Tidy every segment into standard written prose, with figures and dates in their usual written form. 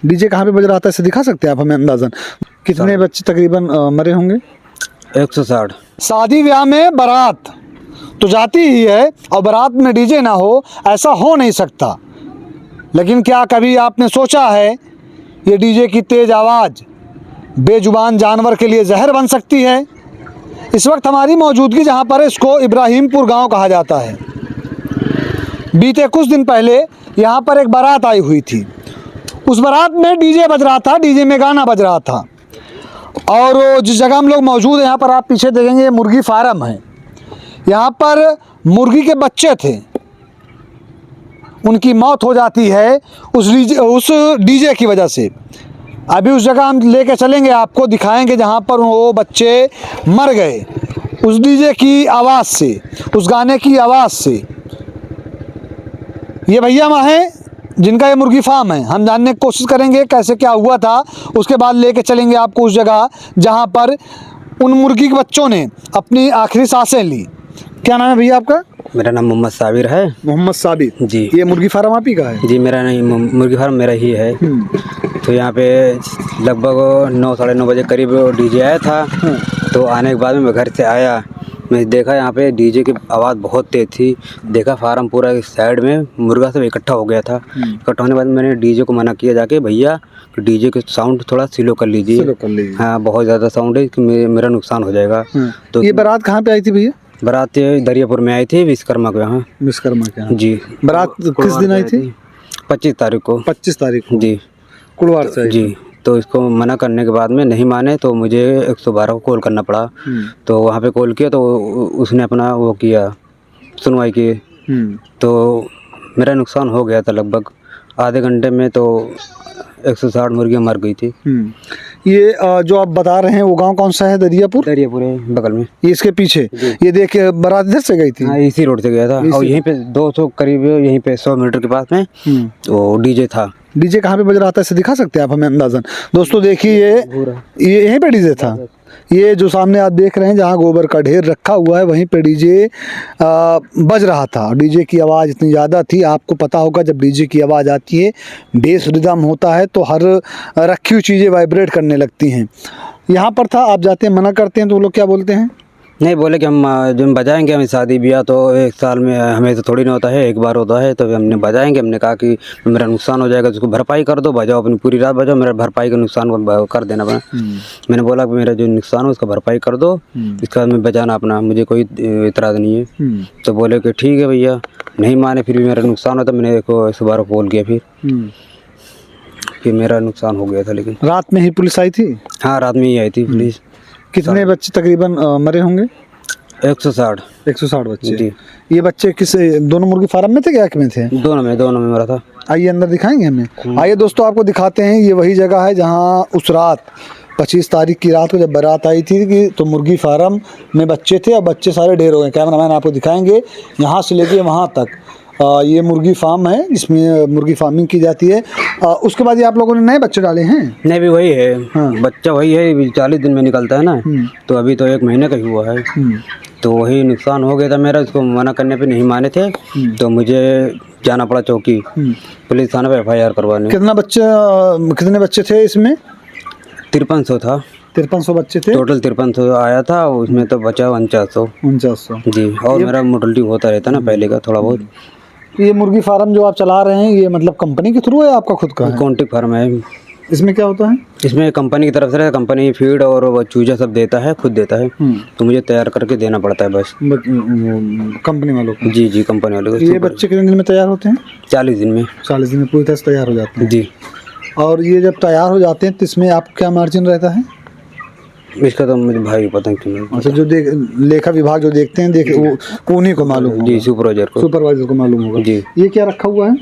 DJ कहाँ पे बज रहा था इसे दिखा सकते हैं आप हमें अंदाजन? कितने बच्चे तकरीबन मरे होंगे? 160। शादी ब्याह में बारात तो जाती ही है और बारात में डीजे ना हो, ऐसा हो नहीं सकता। लेकिन क्या कभी आपने सोचा है ये डीजे की तेज़ आवाज़ बेजुबान जानवर के लिए जहर बन सकती है? इस वक्त हमारी मौजूदगी जहाँ पर है इसको इब्राहिमपुर गांव कहा जाता है। बीते कुछ दिन पहले यहाँ पर एक बारात आई हुई थी। उस बारात में डीजे बज रहा था, डीजे में गाना बज रहा था। और जिस जगह हम लोग मौजूद हैं यहाँ पर आप पीछे देखेंगे ये मुर्गी फार्म है। यहाँ पर मुर्गी के बच्चे थे, उनकी मौत हो जाती है उस डीजे की वजह से। अभी उस जगह हम लेके चलेंगे, आपको दिखाएंगे जहाँ पर वो बच्चे मर गए उस डीजे की आवाज़ से, उस गाने की आवाज़ से। ये भैया वहाँ हैं जिनका ये मुर्गी फार्म है। हम जानने की कोशिश करेंगे कैसे क्या हुआ था, उसके बाद लेके चलेंगे आपको उस जगह जहाँ पर उन मुर्गी के बच्चों ने अपनी आखिरी सांसें ली। क्या नाम है भैया आपका? मेरा नाम मोहम्मद साबिर है। मोहम्मद साबिर जी। ये मुर्गी फार्म आप ही का है? जी, मेरा नहीं, मुर्गी फार्म मेरा ही है। तो यहाँ पे लगभग 9 साढ़े 9 बजे करीब डीजे आया था। तो आने के बाद में मैं घर से आया, मैं देखा यहाँ पे डीजे की आवाज़ बहुत तेज़ थी। देखा फार्म पूरा इस साइड में मुर्गा सब इकट्ठा हो गया था। इकट्ठा होने के बाद मैंने डीजे को मना किया जाके, भैया डीजे के साउंड थोड़ा स्लो कर लीजिए। हाँ, बहुत ज़्यादा साउंड है कि मेरा नुकसान हो जाएगा। तो ये बारात कहाँ पे आई थी भैया? बारात दरियापुर में आई थी, विश्वकर्मा के यहाँ। विश्वकर्मा के यहाँ? जी। बारात किस दिन आई थी? 25 तारीख को। 25 तारीख को? जी, कुड़वार से आई जी। तो इसको मना करने के बाद में नहीं माने तो मुझे 112 को कॉल करना पड़ा। तो वहाँ पे कॉल किया तो उसने अपना वो किया, सुनवाई की। तो मेरा नुकसान हो गया था लगभग आधे घंटे में। तो 160 मुर्गियाँ मर गई थी। ये जो आप बता रहे हैं वो गांव कौन सा है? दरियापुर? दरियापुर है बगल में। ये इसके पीछे ये देखिए बारात इधर से गई थी? हाँ, इसी रोड से गया था। और यहीं पे 200 करीब यहीं पे 100 मीटर के पास में तो डीजे था। डीजे कहाँ पे बज रहा था इसे दिखा सकते हैं आप हमें अंदाजन? दोस्तों देखिए ये यहीं पे डीजे था। ये जो सामने आप देख रहे हैं जहाँ गोबर का ढेर रखा हुआ है वहीं पे डीजे बज रहा था। डीजे की आवाज़ इतनी ज़्यादा थी, आपको पता होगा जब डीजे की आवाज़ आती है बेस रिदम होता है तो हर रखी हुई चीज़ें वाइब्रेट करने लगती हैं। यहाँ पर था, आप जाते हैं मना करते हैं तो वो लोग क्या बोलते हैं? नहीं, बोले कि हम जो बजाएंगे, हमें शादी ब्याह तो एक साल में हमें तो थोड़ी ना होता है, एक बार होता है। तो हमने बजाएंगे, हमने कहा कि मेरा नुकसान हो जाएगा तो उसको भरपाई कर दो, बजाओ अपनी पूरी रात बजाओ, मेरा भरपाई का नुकसान कर देना बना। मैंने बोला कि मेरा जो नुकसान हो उसका भरपाई कर दो, इसके बाद में बजाना अपना, मुझे कोई इतराज़ नहीं है। तो बोले कि ठीक है भैया। नहीं माने, फिर भी मेरा नुकसान होता। मैंने 112 को कॉल किया फिर मेरा नुकसान हो गया था। लेकिन रात में ही पुलिस आई थी? हाँ, रात में ही आई थी पुलिस। कितने बच्चे तकरीबन मरे होंगे? 160 बच्चे। जी। ये बच्चे किस दोनों मुर्गी फार्म में थे क्या, एक में थे? दोनों में मरा था। आइए अंदर दिखाएंगे हमें। आइए दोस्तों आपको दिखाते हैं, ये वही जगह है जहाँ उस रात 25 तारीख की रात को जब बारात आई थी कि तो मुर्गी फार्म में बच्चे थे और बच्चे सारे ढेर हो गए। कैमरामैन आपको दिखाएंगे यहाँ से लेके वहाँ तक। ये मुर्गी फार्म है जिसमें मुर्गी फार्मिंग की जाती है। उसके बाद ये आप लोगों ने नए बच्चे डाले हैं? नहीं, भी वही है। हाँ। बच्चा वही है, 40 दिन में निकलता है ना। तो अभी तो 1 महीने का ही हुआ है। तो वही नुकसान हो गया था मेरा। इसको मना करने पे नहीं माने थे तो मुझे जाना पड़ा चौकी, पुलिस थाना पे FIR करवाने। कितने बच्चे थे इसमें? 5300 था। 5300 बच्चे थे टोटल। 5300 आया था, उसमें तो बचा 4900। जी। और मेरा मोर्टलिटी होता रहता ना पहले का थोड़ा बहुत। ये मुर्गी फार्म जो आप चला रहे हैं ये मतलब कंपनी के थ्रू है आपका खुद का? कॉन्ट्रैक्ट फार्म है। इसमें क्या होता है? इसमें कंपनी की तरफ से कंपनी फीड और वो चूजा सब देता है, खुद देता है। तो मुझे तैयार करके देना पड़ता है बस कंपनी वालों को? जी, कंपनी वालों को। ये बच्चे कितने दिन में तैयार होते हैं? 40 दिन में। 40 दिन में पूरी तरह से तैयार हो जाते हैं? जी। और ये जब तैयार हो जाते हैं तो इसमें आप क्या मार्जिन रहता है? इसका तो मुझे भाई पता क्यों। अच्छा, जो लेखा विभाग जो देखते हैं वो उन्हीं को मालूम होगा। जी, सुपरवाइजर को मालूम होगा। जी। ये क्या रखा हुआ है?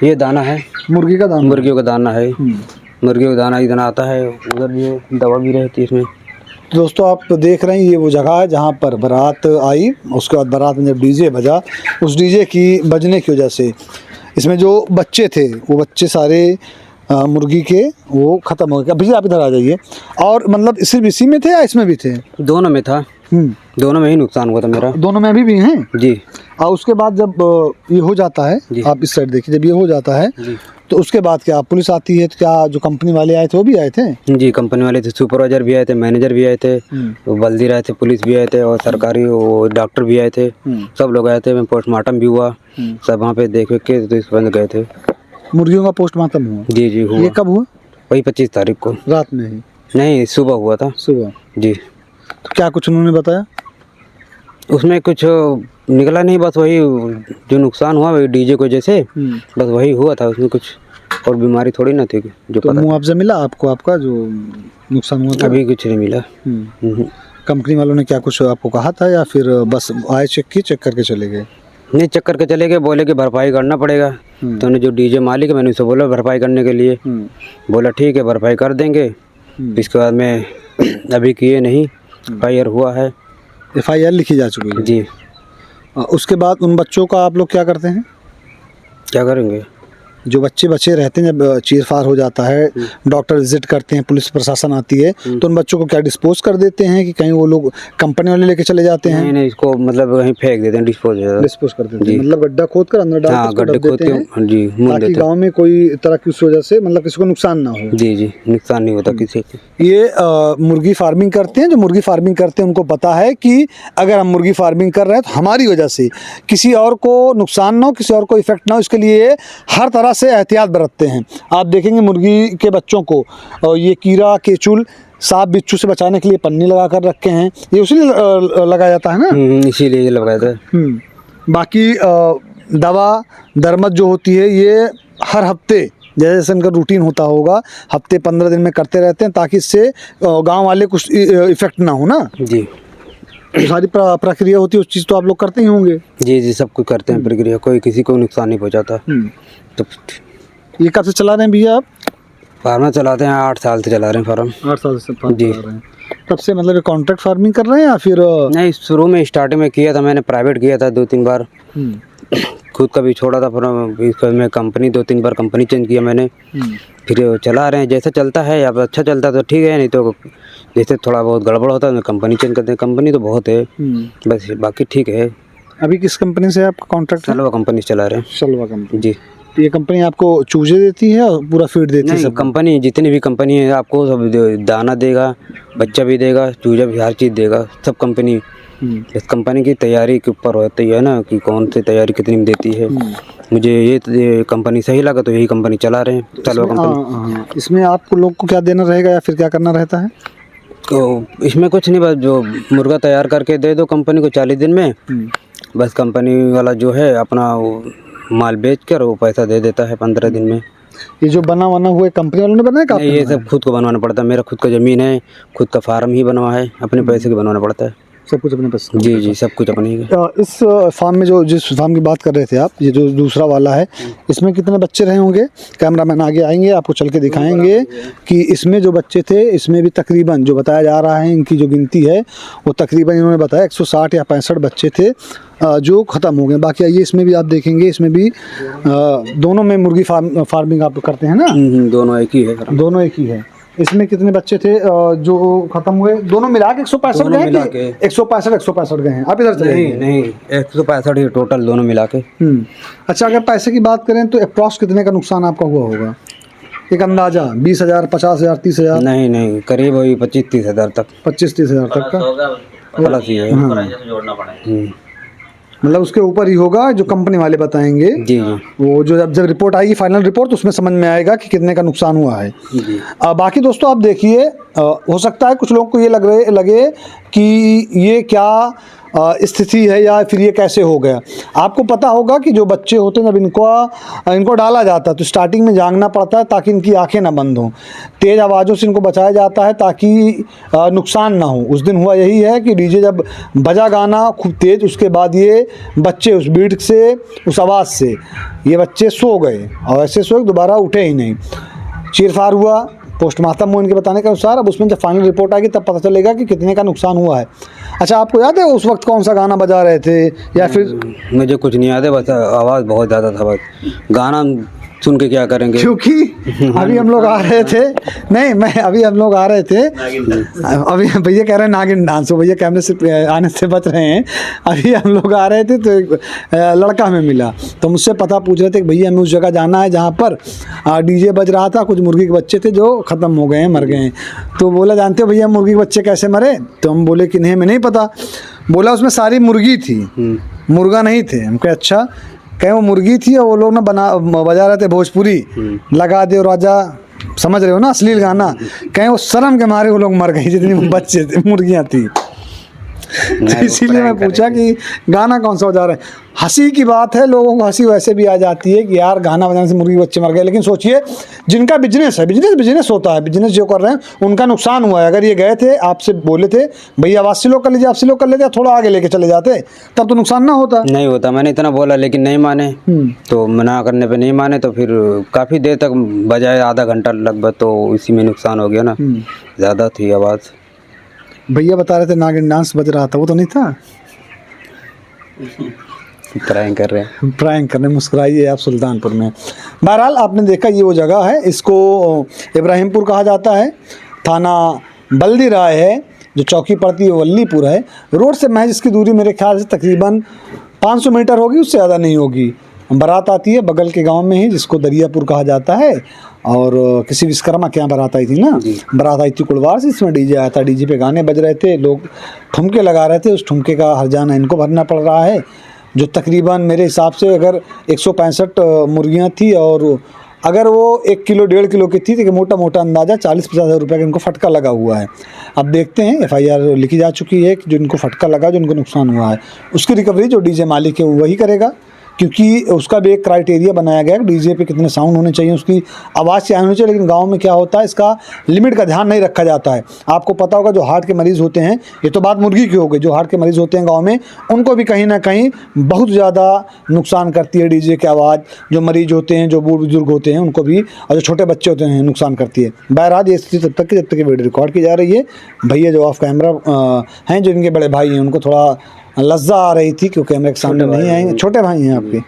ये दाना है, मुर्गी का दाना? मुर्गियों का दाना है। मुर्गियों का दाना इधर आता है, उधर ये दवा भी रहती है इसमें। दोस्तों आप देख रहे हैं ये वो जगह है जहाँ पर बारात आई। उसके बाद बारात में जब डीजे बजा, उस डीजे की बजने की वजह से इसमें जो बच्चे थे वो बच्चे सारे मुर्गी के वो ख़त्म हो गया। भैया आप इधर आ जाइए। और मतलब सिर्फ इसी में थे या इसमें भी थे? दोनों में था। दोनों में ही नुकसान हुआ था मेरा। दोनों में अभी भी हैं? जी। और उसके बाद जब ये हो जाता है, आप इस साइड देखिए, जब ये हो जाता है तो उसके बाद क्या पुलिस आती है, तो क्या जो कंपनी वाले आए थे वो भी आए थे? जी, कंपनी वाले थे, सुपरवाइजर भी आए थे, मैनेजर भी आए थे, वो बल्दी रहे थे, पुलिस भी आए थे और सरकारी वो डॉक्टर भी आए थे, सब लोग आए थे। मैं पोस्टमार्टम भी हुआ, सब वहाँ पे देख के तो इसके बाद गए थे। मुर्गियों का पोस्टमार्टम हुआ? जी जी हुआ। ये कब हुआ? वही 25 तारीख को। रात में ही? नहीं, सुबह हुआ था। सुबह? जी। तो क्या कुछ उन्होंने बताया? उसमें कुछ निकला नहीं, बस वही जो नुकसान हुआ वही डीजे को जैसे बस वही हुआ था, उसमें कुछ और बीमारी थोड़ी ना थी जो तो पता। मुआवजा मिला आपको, आपका जो नुकसान हुआ था? अभी कुछ नहीं मिला। कंपनी वालों ने क्या कुछ आपको कहा था या फिर बस आए, चेक करके चले गए? नहीं, चेक करके चले गए, बोले कि भरपाई करना पड़ेगा। तो उन्हें जो डीजे मालिक है, मैंने उसे बोला भरपाई करने के लिए, बोला ठीक है भरपाई कर देंगे। इसके बाद में अभी किए नहीं, FIR हुआ है। FIR लिखी जा चुकी है? जी। उसके बाद उन बच्चों का आप लोग क्या करते हैं? क्या करेंगे? जो बच्चे बचे रहते हैं, जब चीर-फाड़ हो जाता है, डॉक्टर विजिट करते हैं, पुलिस प्रशासन आती है, तो उन बच्चों को क्या डिस्पोज कर देते हैं कि कहीं वो लोग कंपनी वाले लेके चले जाते हैं? नहीं, इसको मतलब वहीं फेंक देते हैं, डिस्पोज कर देते हैं, मतलब गड्ढा खोद कर अंदर डाल के उसको गड्ढे दब खोद देते हैं, के जी मुंह ताकि देते गांव में कोई तरह की उस वजह से मतलब किसी को नुकसान ना हो। जी जी, नुकसान नहीं होता किसी को। ये मुर्गी फार्मिंग करते हैं, जो मुर्गी फार्मिंग करते हैं उनको पता है कि अगर हम मुर्गी फार्मिंग कर रहे हैं तो हमारी वजह से किसी और को नुकसान ना हो, किसी और को इफेक्ट ना हो, इसके लिए हर तरह से एहतियात बरतते हैं। आप देखेंगे मुर्गी के बच्चों को ये कीड़ा, केचुल, सांप बिच्छू से बचाने के लिए पन्नी लगा कर रखे हैं, ये उसी लगाया जाता है ना? इसीलिए लगाया था। बाकी दवा दरमद जो होती है ये हर हफ्ते जैसे इनका रूटीन होता होगा, हफ्ते 15 दिन में करते रहते हैं, ताकि इससे गांव वाले कुछ इफेक्ट ना हो ना। जी, तो सारी प्रक्रिया होती है, उस चीज़ तो आप लोग करते ही होंगे। जी जी, सब कुछ करते हैं प्रक्रिया, कोई किसी को नुकसान नहीं पहुंचाता। तो ये कब से चला रहे हैं भैया आप? फार्म चलाते हैं, 8 साल से चला रहे हैं फार्म। 8 साल से फार्म जी। चला रहे हैं। तब से मतलब कॉन्ट्रैक्ट फार्मिंग कर रहे हैं या फिर? नहीं, शुरू में स्टार्टिंग में किया था मैंने, प्राइवेट किया था 2-3 बार, खुद का भी छोड़ा था, फिर मैं कंपनी 2-3 बार कंपनी चेंज किया मैंने, फिर चला रहे हैं जैसा चलता है। अब अच्छा चलता है तो ठीक है, नहीं तो जैसे थोड़ा बहुत गड़बड़ होता है तो कंपनी चेंज करते हैं। कंपनी तो बहुत है, बस बाकी ठीक है। अभी किस कंपनी से आपका कॉन्ट्रैक्ट है? सलवा कंपनी चला रहे हैं। सलवा कंपनी। जी। ये कंपनी आपको चूजे देती है और पूरा फीड देती है? नहीं, सब कंपनी जितनी भी कंपनी है आपको सब दाना देगा, बच्चा भी देगा, चूजा भी, हर चीज़ देगा, सब कंपनी। इस कंपनी की तैयारी के ऊपर होती है ना कि कौन सी तैयारी कितनी में देती है। मुझे ये कंपनी सही लगा तो यही कंपनी चला रहे हैं, सलवा कंपनी। इसमें आपको लोग को क्या देना रहेगा या फिर क्या करना रहता है? तो इसमें कुछ नहीं, बस जो मुर्गा तैयार करके दे दो कंपनी को 40 दिन में, बस कंपनी वाला जो है अपना वो माल बेच कर वो पैसा दे देता है 15 दिन में। ये जो बना हुआ कंपनी वालों ने बनाया कि आपने नहीं, ये सब खुद को बनवाना पड़ता है। मेरा खुद का ज़मीन है, खुद का फार्म ही बनवा है, अपने पैसे के बनवाना पड़ता है। सब कुछ अपने पास? जी जी, सब कुछ अपने ही है। इस फार्म में जिस फार्म की बात कर रहे थे आप, ये जो दूसरा वाला है, इसमें कितने बच्चे रहे होंगे? कैमरामैन आगे आएंगे, आपको चल के दिखाएंगे कि इसमें जो बच्चे थे, इसमें भी तकरीबन जो बताया जा रहा है इनकी जो गिनती है वो तकरीबन इन्होंने बताया 160 या 65 बच्चे थे जो ख़त्म हो गए। बाकी आइए इसमें भी आप देखेंगे, इसमें भी दोनों में मुर्गी फार्मिंग आप करते हैं ना? दोनों एक ही है। दोनों एक ही है। इसमें कितने बच्चे थे जो खत्म हुए? दोनों मिला के 165 गए कि 165 गए हैं? आप इधर चले? नहीं, 165 ही टोटल दोनों मिला के। अच्छा, अगर पैसे की बात करें तो अप्रॉक्स कितने का नुकसान आपका हुआ होगा? एक अंदाजा 20,000, 50,000, 30,000? नहीं, करीब वही 25-30 हज़ार तक। 25-30 हज़ार तक का प्लस ही है। मतलब उसके ऊपर ही होगा जो कंपनी वाले बताएंगे। जी जी। वो जो जब रिपोर्ट आएगी, फाइनल रिपोर्ट, तो उसमें समझ में आएगा कि कितने का नुकसान हुआ है। जी। बाकी दोस्तों आप देखिए, हो सकता है कुछ लोगों को ये लगे कि ये क्या स्थिति है या फिर ये कैसे हो गया। आपको पता होगा कि जो बच्चे होते हैं जब इनको डाला जाता है तो स्टार्टिंग में जागना पड़ता है ताकि इनकी आंखें ना बंद हों, तेज़ आवाज़ों से इनको बचाया जाता है ताकि नुकसान ना हो। उस दिन हुआ यही है कि डीजे जब बजा गाना खूब तेज़, उसके बाद ये बच्चे उस बीट से, उस आवाज़ से ये बच्चे सो गए और ऐसे सोए दोबारा उठे ही नहीं। चीर-फाड़ हुआ, पोस्टमार्टम हुआ इनके बताने के अनुसार। अब उसमें जब फाइनल रिपोर्ट आएगी तब पता चलेगा कि कितने का नुकसान हुआ है। अच्छा, आपको याद है उस वक्त कौन सा गाना बजा रहे थे या फिर? मुझे कुछ नहीं याद है, बस आवाज़ बहुत ज़्यादा था, बस गाना सुन के क्या करेंगे। क्योंकि अभी हम लोग आ रहे थे, नहीं मैं अभी हम लोग आ रहे थे, अभी भैया कह रहे हैं नागिन डांस, तो भैया कैमरे से आने से बच रहे हैं। अभी हम लोग आ रहे थे तो एक लड़का हमें मिला, तो मुझसे पता पूछ रहे थे कि भैया हमें उस जगह जाना है जहाँ पर डीजे बज रहा था, कुछ मुर्गी के बच्चे थे जो ख़त्म हो गए हैं, मर गए हैं। तो बोला जानते हो भैया मुर्गी के बच्चे कैसे मरे? तो हम बोले कि नहीं हमें नहीं पता। बोला उसमें सारी मुर्गी थी, मुर्गा नहीं थे। हम कहे अच्छा। कहीं वो मुर्गी थी और वो लोग ना बजा रहे थे भोजपुरी, लगा दे राजा, समझ रहे हो ना, अश्लील गाना। कहीं वो शर्म के मारे वो लोग मर गए जितनी बच्चे थे, मुर्गियाँ थी। तो इसीलिए मैं पूछा कि गाना कौन सा बजा रहे हैं। हंसी की बात है, लोगों को हंसी वैसे भी आ जाती है कि यार गाना बजाने से मुर्गी बच्चे मर गए, लेकिन सोचिए जिनका बिजनेस है, बिजनेस होता है, बिजनेस जो कर रहे हैं उनका नुकसान हुआ है। अगर ये गए थे आपसे बोले थे भैया आवाज से लोग कर लीजिए, आपसे लोग कर लेते, थोड़ा आगे लेके चले जाते, तब तो नुकसान ना होता। नहीं होता, मैंने इतना बोला लेकिन नहीं माने। तो मना करने पे नहीं माने, तो फिर काफ़ी देर तक बजाए, आधा घंटा लगभग, तो इसी में नुकसान हो गया ना, ज़्यादा थी आवाज़। भैया बता रहे थे नागिन डांस बज रहा था, वो तो नहीं था? प्रैंक कर रहे हैं, प्रैंक करने मुस्कुराइए आप सुल्तानपुर में। बहरहाल आपने देखा ये वो जगह है, इसको इब्राहिमपुर कहा जाता है, थाना बल्दी राय है, जो चौकी पड़ती है वल्लीपुर है। रोड से महज इसकी दूरी मेरे ख्याल से तकरीबन 500 मीटर होगी, उससे ज़्यादा नहीं होगी। बारात आती है बगल के गांव में ही, जिसको दरियापुर कहा जाता है, और किसी विश्वकर्मा के यहाँ बारात आई थी ना, बारात आई थी कुड़वार से, इसमें डीजे आया था, डीजे पे गाने बज रहे थे, लोग ठुमके लगा रहे थे, उस ठुमके का हर्जाना इनको भरना पड़ रहा है, जो तकरीबन मेरे हिसाब से अगर 165 मुर्गियाँ थी, और अगर वो 1 किलो 1.5 किलो की थी, तो मोटा मोटा अंदाज़ा 40-50 हज़ार रुपये का इनको फटका लगा हुआ है। अब देखते हैं, FIR लिखी जा चुकी है कि जो इनको फटका लगा, जो इनको नुकसान हुआ है, उसकी रिकवरी जो डीजे मालिक है वही करेगा, क्योंकि उसका भी एक क्राइटेरिया बनाया गया है डीजे पे कितने साउंड होने चाहिए, उसकी आवाज़ क्या होनी चाहिए। लेकिन गांव में क्या होता है, इसका लिमिट का ध्यान नहीं रखा जाता है। आपको पता होगा जो हार्ट के मरीज़ होते हैं, ये तो बात मुर्गी की हो गई, जो हार्ट के मरीज़ होते हैं गांव में, उनको भी कहीं ना कहीं बहुत ज़्यादा नुकसान करती है डीजे की आवाज़। जो मरीज होते हैं, जो बूढ़ बुजुर्ग होते हैं, उनको भी, और जो छोटे बच्चे होते हैं, नुकसान करती है। बहरहाल ये स्थिति तब तक ये वीडियो रिकॉर्ड की जा रही है। भैया जो ऑफ कैमरा हैं, जो इनके बड़े भाई हैं, उनको थोड़ा लज्जा आ रही थी क्योंकि कैमरे के सामने नहीं आएंगे। छोटे भाई हैं आपके,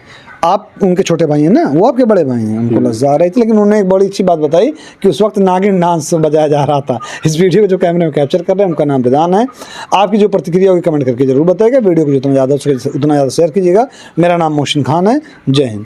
आप उनके छोटे भाई हैं ना, वो आपके बड़े भाई हैं, उनको लज्जा आ रही थी। लेकिन उन्होंने एक बड़ी अच्छी बात बताई कि उस वक्त नागिन डांस बजाया जा रहा था। इस वीडियो को जो कैमरे में कैप्चर कर रहे हैं उनका नाम रिदान है। आपकी जो प्रतिक्रिया होगी कमेंट करके जरूर बताइएगा। वीडियो को जितना ज़्यादा शेयर कीजिएगा। मेरा नाम मोहसिन खान है। जय हिंद।